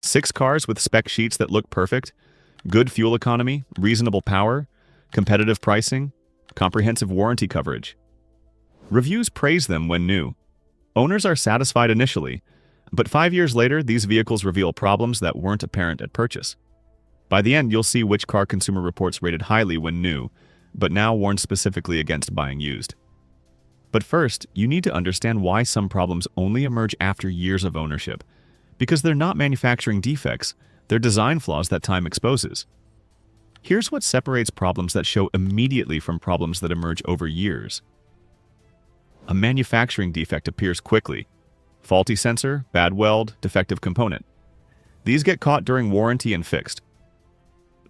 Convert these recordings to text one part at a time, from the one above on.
6 cars with spec sheets that look perfect, good fuel economy, reasonable power, competitive pricing, comprehensive warranty coverage. Reviews praise them when new. Owners are satisfied initially, but 5 years later, these vehicles reveal problems that weren't apparent at purchase. By the end, you'll see which car Consumer Reports rated highly when new, but now warned specifically against buying used. But first, you need to understand why some problems only emerge after years of ownership. Because they're not manufacturing defects, they're design flaws that time exposes. Here's what separates problems that show immediately from problems that emerge over years. A manufacturing defect appears quickly. Faulty sensor, bad weld, defective component. These get caught during warranty and fixed.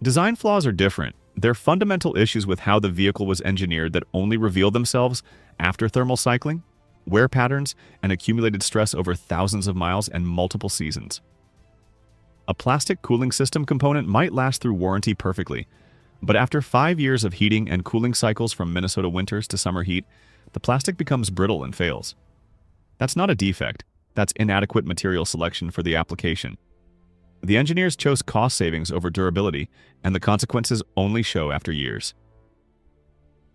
Design flaws are different. They're fundamental issues with how the vehicle was engineered that only reveal themselves after thermal cycling, wear patterns, and accumulated stress over thousands of miles and multiple seasons. A plastic cooling system component might last through warranty perfectly, but after 5 years of heating and cooling cycles from Minnesota winters to summer heat, the plastic becomes brittle and fails. That's not a defect, that's inadequate material selection for the application. The engineers chose cost savings over durability, and the consequences only show after years.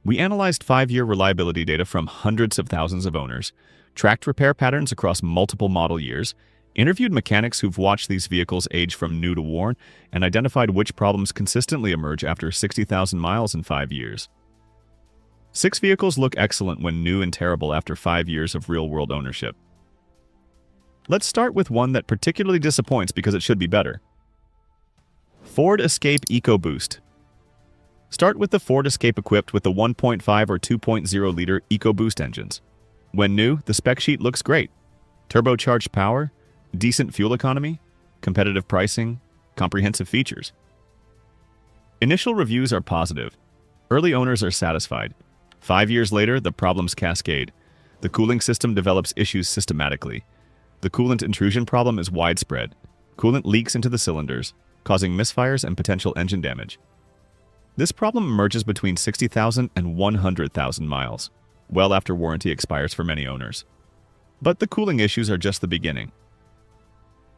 We analyzed 5-year reliability data from hundreds of thousands of owners, tracked repair patterns across multiple model years, interviewed mechanics who've watched these vehicles age from new to worn, and identified which problems consistently emerge after 60,000 miles in 5 years. 6 vehicles look excellent when new and terrible after 5 years of real-world ownership. Let's start with one that particularly disappoints because it should be better. Ford Escape EcoBoost. Start with the Ford Escape equipped with the 1.5 or 2.0-liter EcoBoost engines. When new, the spec sheet looks great. Turbocharged power, decent fuel economy, competitive pricing, comprehensive features. Initial reviews are positive. Early owners are satisfied. 5 years later, the problems cascade. The cooling system develops issues systematically. The coolant intrusion problem is widespread. Coolant leaks into the cylinders, causing misfires and potential engine damage. This problem emerges between 60,000 and 100,000 miles, well after warranty expires for many owners. But the cooling issues are just the beginning.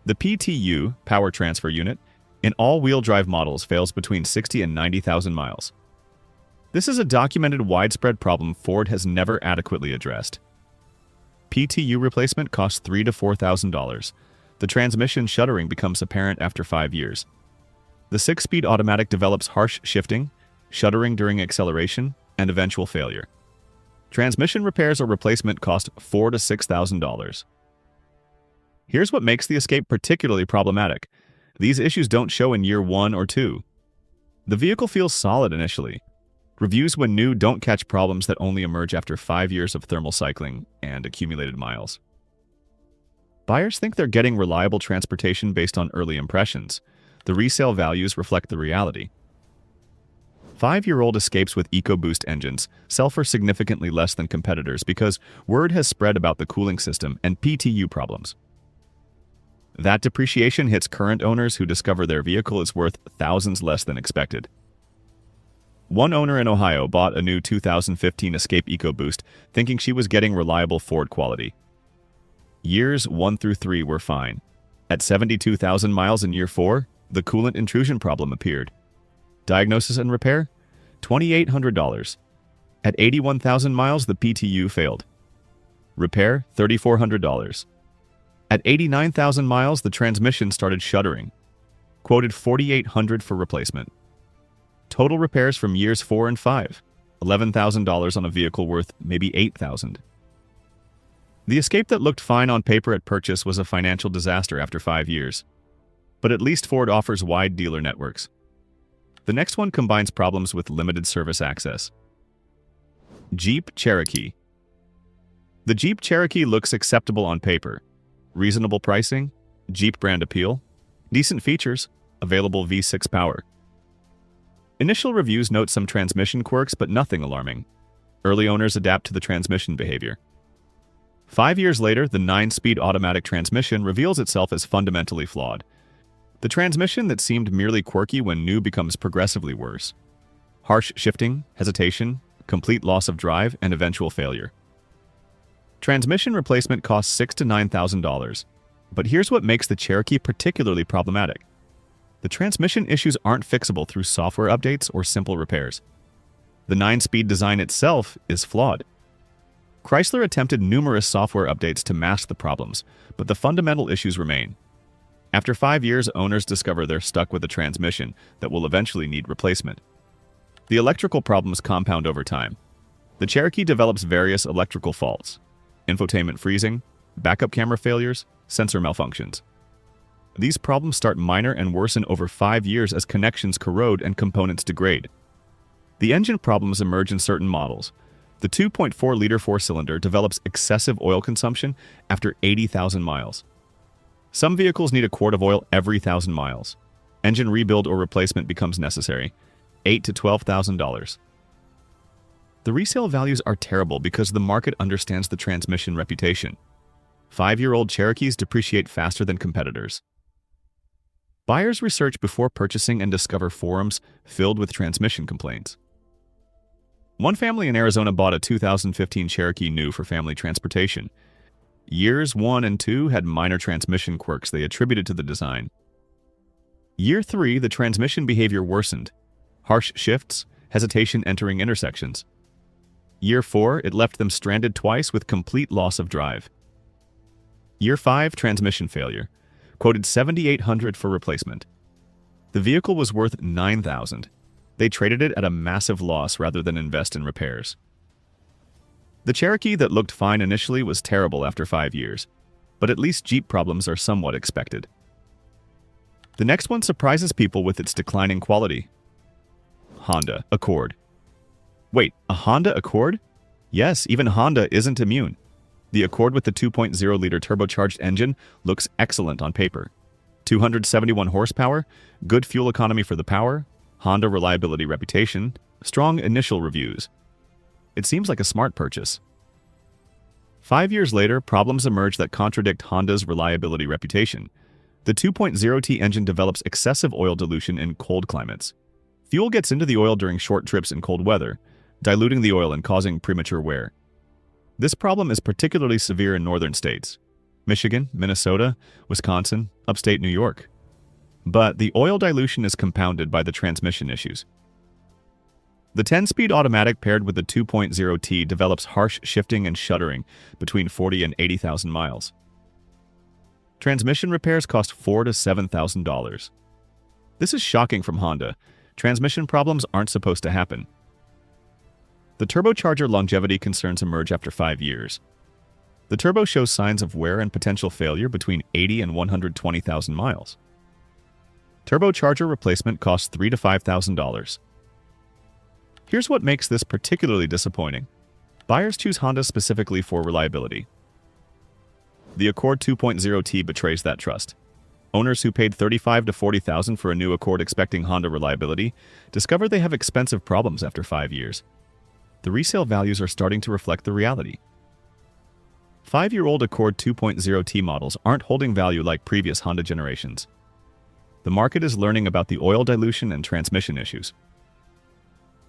The PTU, power transfer unit, in all-wheel drive models fails between 60 and 90,000 miles. This is a documented widespread problem Ford has never adequately addressed. PTU replacement costs $3,000 to $4,000. The transmission shuddering becomes apparent after 5 years. The 6-speed automatic develops harsh shifting, shuddering during acceleration, and eventual failure. Transmission repairs or replacement cost $4,000 to $6,000. Here's what makes the Escape particularly problematic. These issues don't show in year 1 or 2. The vehicle feels solid initially. Reviews when new don't catch problems that only emerge after 5 years of thermal cycling and accumulated miles. Buyers think they're getting reliable transportation based on early impressions. The resale values reflect the reality. 5-year-old Escapes with EcoBoost engines sell for significantly less than competitors because word has spread about the cooling system and PTU problems. That depreciation hits current owners who discover their vehicle is worth thousands less than expected. One owner in Ohio bought a new 2015 Escape EcoBoost thinking she was getting reliable Ford quality. Years 1 through 3 were fine. At 72,000 miles in year 4, the coolant intrusion problem appeared. Diagnosis and repair? $2,800. At 81,000 miles, the PTU failed. Repair? $3,400. At 89,000 miles, the transmission started shuddering. Quoted $4,800 for replacement. Total repairs from years 4 and 5, $11,000 on a vehicle worth maybe $8,000. The Escape that looked fine on paper at purchase was a financial disaster after 5 years. But at least Ford offers wide dealer networks. The next one combines problems with limited service access. Jeep Cherokee. The Jeep Cherokee looks acceptable on paper. Reasonable pricing, Jeep brand appeal, decent features, available V6 power. Initial reviews note some transmission quirks, but nothing alarming. Early owners adapt to the transmission behavior. 5 years later, the 9-speed automatic transmission reveals itself as fundamentally flawed. The transmission that seemed merely quirky when new becomes progressively worse. Harsh shifting, hesitation, complete loss of drive, and eventual failure. Transmission replacement costs $6,000 to $9,000. But here's what makes the Cherokee particularly problematic. The transmission issues aren't fixable through software updates or simple repairs. The 9-speed design itself is flawed. Chrysler attempted numerous software updates to mask the problems, but the fundamental issues remain. After 5 years, owners discover they're stuck with a transmission that will eventually need replacement. The electrical problems compound over time. The Cherokee develops various electrical faults: infotainment freezing, backup camera failures, sensor malfunctions. These problems start minor and worsen over 5 years as connections corrode and components degrade. The engine problems emerge in certain models. The 2.4-liter four-cylinder develops excessive oil consumption after 80,000 miles. Some vehicles need a quart of oil every 1,000 miles. Engine rebuild or replacement becomes necessary, $8,000 to $12,000. The resale values are terrible because the market understands the transmission reputation. 5-year-old Cherokees depreciate faster than competitors. Buyers research before purchasing and discover forums filled with transmission complaints. One family in Arizona bought a 2015 Cherokee new for family transportation. Years 1 and 2 had minor transmission quirks they attributed to the design. Year 3, the transmission behavior worsened. Harsh shifts, hesitation entering intersections. Year 4, it left them stranded twice with complete loss of drive. Year 5, transmission failure. Quoted $7,800 for replacement. The vehicle was worth $9,000. They traded it at a massive loss rather than invest in repairs. The Cherokee that looked fine initially was terrible after 5 years, but at least Jeep problems are somewhat expected. The next one surprises people with its declining quality. Honda Accord. Wait, a Honda Accord? Yes, even Honda isn't immune. The Accord with the 2.0-liter turbocharged engine looks excellent on paper. 271 horsepower, good fuel economy for the power, Honda reliability reputation, strong initial reviews. It seems like a smart purchase. 5 years later, problems emerge that contradict Honda's reliability reputation. The 2.0T engine develops excessive oil dilution in cold climates. Fuel gets into the oil during short trips in cold weather, diluting the oil and causing premature wear. This problem is particularly severe in northern states: Michigan, Minnesota, Wisconsin, upstate New York. But the oil dilution is compounded by the transmission issues. The 10-speed automatic paired with the 2.0T develops harsh shifting and shuddering between 40 and 80,000 miles. Transmission repairs cost $4,000 to $7,000. This is shocking from Honda. Transmission problems aren't supposed to happen. The turbocharger longevity concerns emerge after 5 years. The turbo shows signs of wear and potential failure between 80 and 120,000 miles. Turbocharger replacement costs $3,000 to $5,000. Here's what makes this particularly disappointing. Buyers choose Honda specifically for reliability. The Accord 2.0T betrays that trust. Owners who paid $35,000 to $40,000 for a new Accord expecting Honda reliability discover they have expensive problems after 5 years. The resale values are starting to reflect the reality. 5-year-old Accord 2.0T models aren't holding value like previous Honda generations. The market is learning about the oil dilution and transmission issues.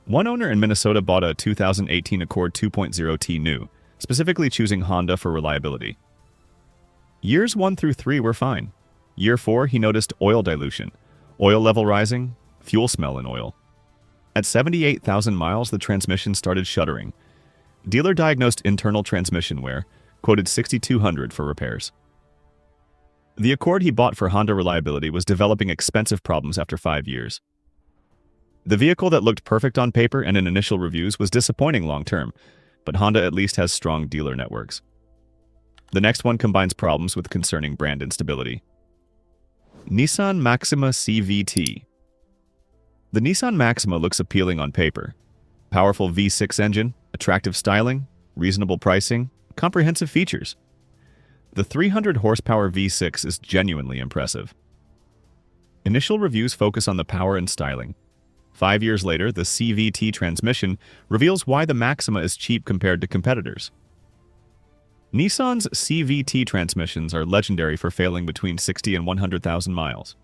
One owner in Minnesota bought a 2018 Accord 2.0T new, specifically choosing Honda for reliability. Years 1 through 3 were fine. Year 4, he noticed oil dilution, oil level rising, fuel smell in oil. At 78,000 miles, the transmission started shuddering. Dealer diagnosed internal transmission wear, quoted $6,200 for repairs. The Accord he bought for Honda reliability was developing expensive problems after 5 years. The vehicle that looked perfect on paper and in initial reviews was disappointing long-term, but Honda at least has strong dealer networks. The next one combines problems with concerning brand instability. Nissan Maxima CVT. The Nissan Maxima looks appealing on paper. Powerful V6 engine, attractive styling, reasonable pricing, comprehensive features. The 300 horsepower V6 is genuinely impressive. Initial reviews focus on the power and styling. 5 years later, the CVT transmission reveals why the Maxima is cheap compared to competitors. Nissan's CVT transmissions are legendary for failing between 60 and 100,000 miles.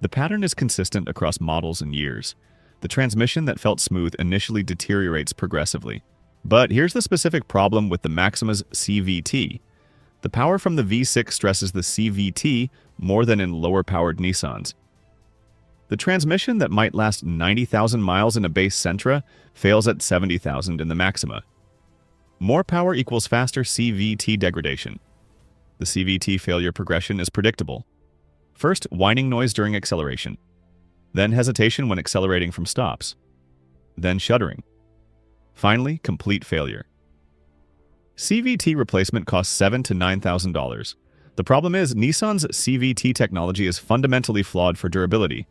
The pattern is consistent across models and years. The transmission that felt smooth initially deteriorates progressively. But here's the specific problem with the Maxima's CVT. The power from the V6 stresses the CVT more than in lower-powered Nissans. The transmission that might last 90,000 miles in a base Sentra fails at 70,000 in the Maxima. More power equals faster CVT degradation. The CVT failure progression is predictable. First, whining noise during acceleration. Then hesitation when accelerating from stops. Then shuddering. Finally, complete failure. CVT replacement costs $7,000 to $9,000. The problem is, Nissan's CVT technology is fundamentally flawed for durability.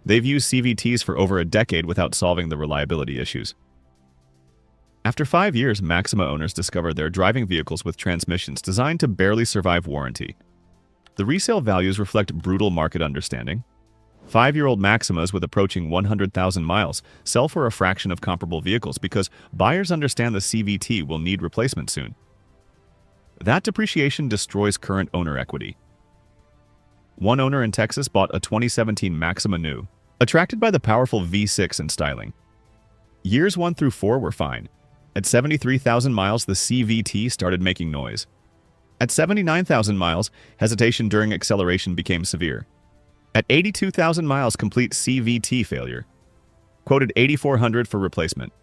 They've used CVTs for over a decade without solving the reliability issues. After 5 years, Maxima owners discovered they're driving vehicles with transmissions designed to barely survive warranty. The resale values reflect brutal market understanding. 5-year-old Maximas with approaching 100,000 miles sell for a fraction of comparable vehicles because buyers understand the CVT will need replacement soon. That depreciation destroys current owner equity. One owner in Texas bought a 2017 Maxima new, attracted by the powerful V6 and styling. Years 1 through 4 were fine. At 73,000 miles, the CVT started making noise. At 79,000 miles, hesitation during acceleration became severe. At 82,000 miles, complete CVT failure. Quoted $8,400 for replacement.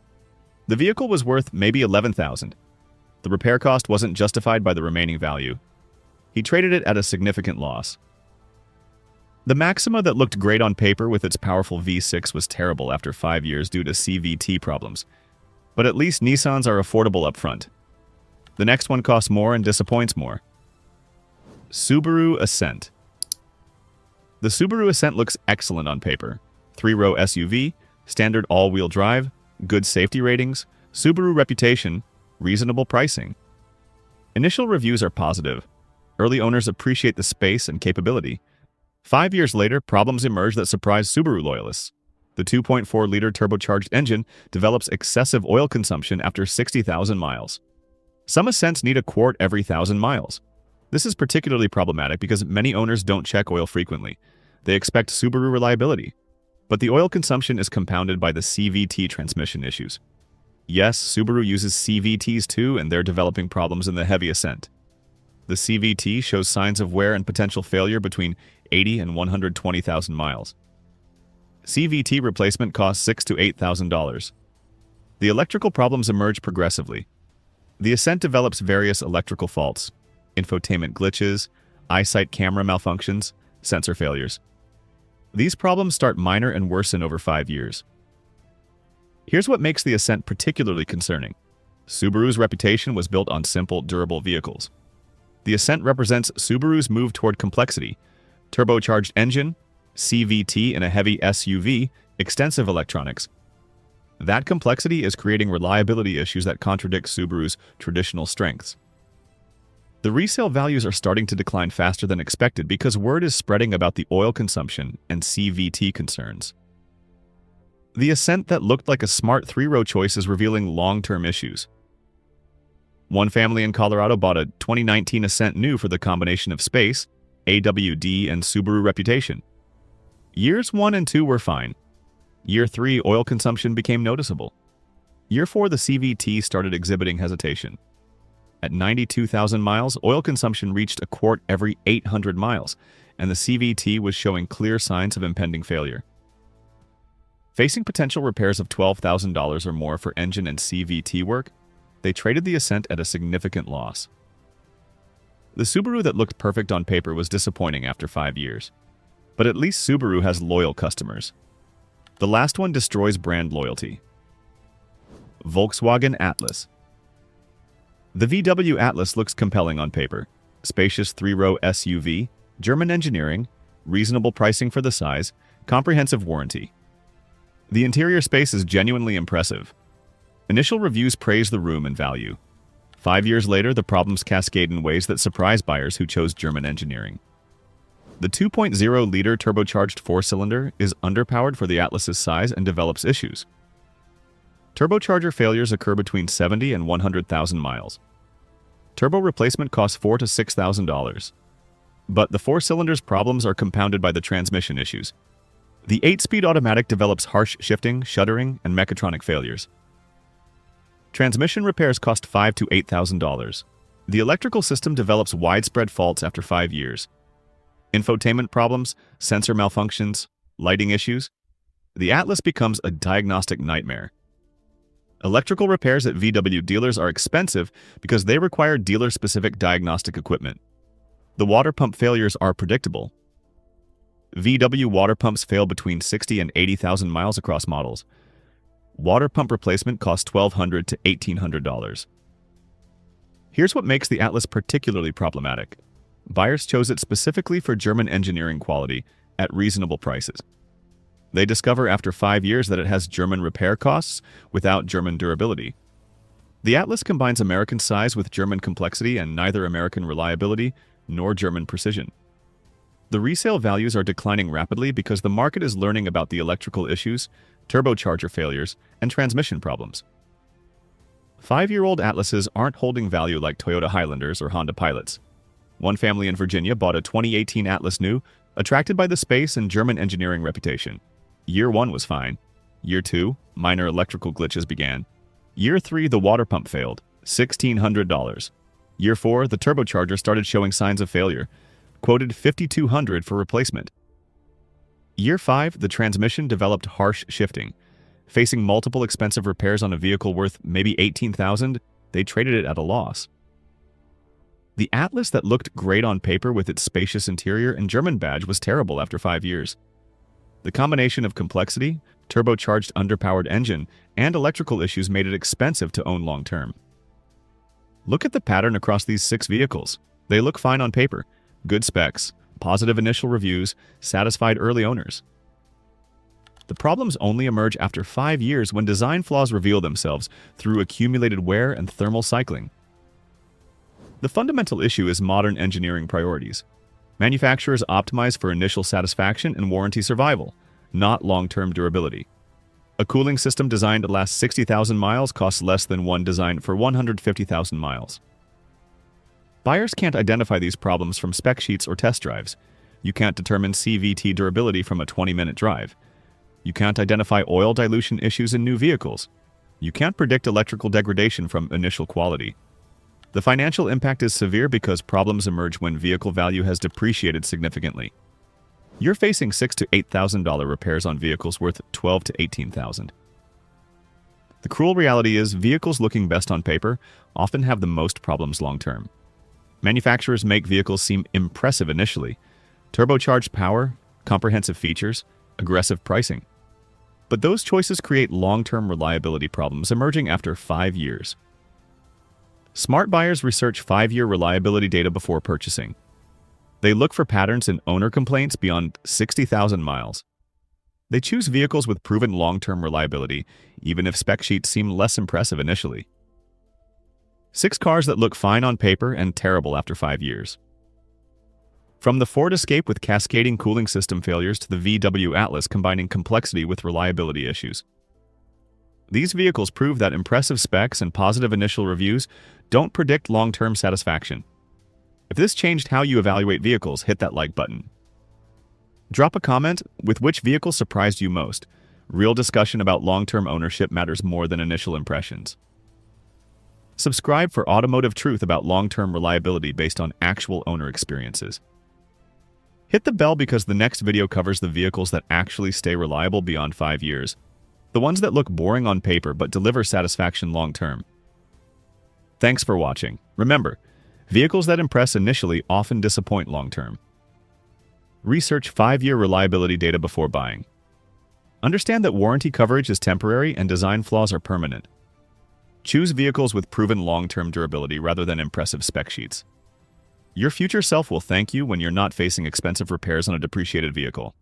The vehicle was worth maybe $11,000. The repair cost wasn't justified by the remaining value. He traded it at a significant loss. The Maxima that looked great on paper with its powerful V6 was terrible after 5 years due to CVT problems. But at least Nissans are affordable up front. The next one costs more and disappoints more. Subaru Ascent. The Subaru Ascent looks excellent on paper. 3-row SUV, standard all-wheel drive, good safety ratings, Subaru reputation, reasonable pricing. Initial reviews are positive. Early owners appreciate the space and capability. 5 years later, problems emerge that surprise Subaru loyalists. The 2.4-liter turbocharged engine develops excessive oil consumption after 60,000 miles. Some Ascents need a quart every 1,000 miles. This is particularly problematic because many owners don't check oil frequently. They expect Subaru reliability. But the oil consumption is compounded by the CVT transmission issues. Yes, Subaru uses CVTs too, and they're developing problems in the heavy Ascent. The CVT shows signs of wear and potential failure between 80 and 120,000 miles. CVT replacement costs $6,000 to $8,000. The electrical problems emerge progressively. The Ascent develops various electrical faults, infotainment glitches, eyesight camera malfunctions, sensor failures. These problems start minor and worsen over 5 years. Here's what makes the Ascent particularly concerning. Subaru's reputation was built on simple, durable vehicles. The Ascent represents Subaru's move toward complexity: turbocharged engine, CVT in a heavy SUV, extensive electronics. That complexity is creating reliability issues that contradict Subaru's traditional strengths. The resale values are starting to decline faster than expected because word is spreading about the oil consumption and CVT concerns. The Ascent that looked like a smart 3-row choice is revealing long-term issues. One family in Colorado bought a 2019 Ascent new for the combination of space, AWD, and Subaru reputation. Years 1 and 2 were fine. Year 3, oil consumption became noticeable. Year 4, the CVT started exhibiting hesitation. At 92,000 miles, oil consumption reached a quart every 800 miles, and the CVT was showing clear signs of impending failure. Facing potential repairs of $12,000 or more for engine and CVT work, they traded the Ascent at a significant loss. The Subaru that looked perfect on paper was disappointing after 5 years. But at least Subaru has loyal customers. The last one destroys brand loyalty. Volkswagen Atlas. The VW Atlas looks compelling on paper. Spacious 3-row SUV, German engineering, reasonable pricing for the size, comprehensive warranty. The interior space is genuinely impressive. Initial reviews praise the room and value. 5 years later, the problems cascade in ways that surprise buyers who chose German engineering. The 2.0-liter turbocharged 4-cylinder is underpowered for the Atlas's size and develops issues. Turbocharger failures occur between 70 and 100,000 miles. Turbo replacement costs $4,000 to $6,000. But the 4-cylinder's problems are compounded by the transmission issues. The 8-speed automatic develops harsh shifting, shuddering, and mechatronic failures. Transmission repairs cost $5,000 to $8,000. The electrical system develops widespread faults after 5 years. Infotainment problems, sensor malfunctions, lighting issues. The Atlas becomes a diagnostic nightmare. Electrical repairs at VW dealers are expensive because they require dealer-specific diagnostic equipment. The water pump failures are predictable. VW water pumps fail between 60 and 80,000 miles across models. Water pump replacement costs $1,200 to $1,800. Here's what makes the Atlas particularly problematic. Buyers chose it specifically for German engineering quality at reasonable prices. They discover after 5 years that it has German repair costs without German durability. The Atlas combines American size with German complexity and neither American reliability nor German precision. The resale values are declining rapidly because the market is learning about the electrical issues, turbocharger failures, and transmission problems. 5-year-old Atlases aren't holding value like Toyota Highlanders or Honda Pilots. One family in Virginia bought a 2018 Atlas new, attracted by the space and German engineering reputation. Year 1 was fine. Year 2, minor electrical glitches began. Year 3, the water pump failed, $1,600. Year 4, the turbocharger started showing signs of failure, quoted $5,200 for replacement. Year 5, the transmission developed harsh shifting. Facing multiple expensive repairs on a vehicle worth maybe $18,000, they traded it at a loss. The Atlas that looked great on paper with its spacious interior and German badge was terrible after 5 years. The combination of complexity, turbocharged underpowered engine, and electrical issues made it expensive to own long-term. Look at the pattern across these 6 vehicles. They look fine on paper. Good specs, positive initial reviews, satisfied early owners. The problems only emerge after 5 years when design flaws reveal themselves through accumulated wear and thermal cycling. The fundamental issue is modern engineering priorities. Manufacturers optimize for initial satisfaction and warranty survival, not long-term durability. A cooling system designed to last 60,000 miles costs less than one designed for 150,000 miles. Buyers can't identify these problems from spec sheets or test drives. You can't determine CVT durability from a 20-minute drive. You can't identify oil dilution issues in new vehicles. You can't predict electrical degradation from initial quality. The financial impact is severe because problems emerge when vehicle value has depreciated significantly. You're facing $6,000 to $8,000 repairs on vehicles worth $12,000 to $18,000. The cruel reality is vehicles looking best on paper often have the most problems long-term. Manufacturers make vehicles seem impressive initially. Turbocharged power, comprehensive features, aggressive pricing. But those choices create long-term reliability problems emerging after 5 years. Smart buyers research 5-year reliability data before purchasing. They look for patterns in owner complaints beyond 60,000 miles. They choose vehicles with proven long-term reliability, even if spec sheets seem less impressive initially. 6 cars that look fine on paper and terrible after 5 years. From the Ford Escape with cascading cooling system failures to the VW Atlas combining complexity with reliability issues. These vehicles prove that impressive specs and positive initial reviews don't predict long-term satisfaction. If this changed how you evaluate vehicles, hit that like button. Drop a comment with which vehicle surprised you most. Real discussion about long-term ownership matters more than initial impressions. Subscribe for automotive truth about long-term reliability based on actual owner experiences. Hit the bell because the next video covers the vehicles that actually stay reliable beyond 5 years. The ones that look boring on paper but deliver satisfaction long-term. Thanks for watching. Remember, vehicles that impress initially often disappoint long-term. Research 5-year reliability data before buying. Understand that warranty coverage is temporary and design flaws are permanent. Choose vehicles with proven long-term durability rather than impressive spec sheets. Your future self will thank you when you're not facing expensive repairs on a depreciated vehicle.